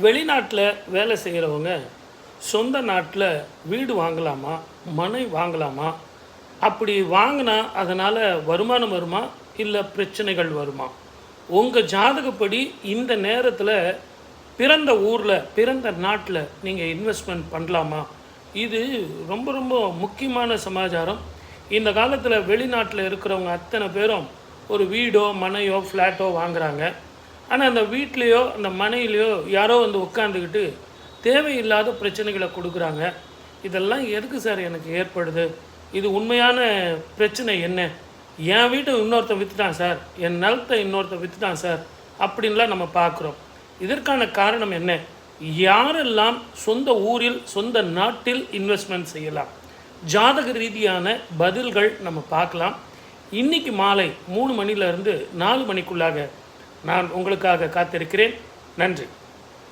வெளிநாட்டில் வேலை செய்கிறவங்க சொந்த நாட்டில் வீடு வாங்கலாமா, மனை வாங்கலாமா? அப்படி வாங்கினா அதனால் வருமானம் வருமா, இல்லை பிரச்சனைகள் வருமா? உங்கள் ஜாதகப்படி இந்த நேரத்தில் பிறந்த ஊரில், பிறந்த நாட்டில் நீங்கள் இன்வெஸ்ட்மெண்ட் பண்ணலாமா? இது ரொம்ப ரொம்ப முக்கியமான சமாச்சாரம். இந்த காலத்தில் வெளிநாட்டில் இருக்கிறவங்க அத்தனை பேரும் ஒரு வீடோ மனையோ ஃப்ளாட்டோ வாங்குகிறாங்க. ஆனால் அந்த வீட்லேயோ அந்த மனையிலையோ யாரோ வந்து உட்காந்துக்கிட்டு தேவையில்லாத பிரச்சனைகளை கொடுக்குறாங்க. இதெல்லாம் எதுக்கு சார் எனக்கு ஏற்படுது? இது உண்மையான பிரச்சனை என்ன? என் வீட்டை இன்னொருத்தன் விற்றுட்டான் சார், என் நிலத்தை இன்னொருத்தன் விற்றுட்டான் சார் அப்படின்லாம் நம்ம பார்க்குறோம். இதற்கான காரணம் என்ன? யாரெல்லாம் சொந்த ஊரில் சொந்த நாட்டில் இன்வெஸ்ட்மெண்ட் செய்யலாம்? ஜாதக ரீதியான பதில்கள் நம்ம பார்க்கலாம். இன்றைக்கி மாலை 3 மணிலேருந்து 4 மணிக்குள்ளாக நான் உங்களுக்காக காத்திருக்கிறேன். நன்றி.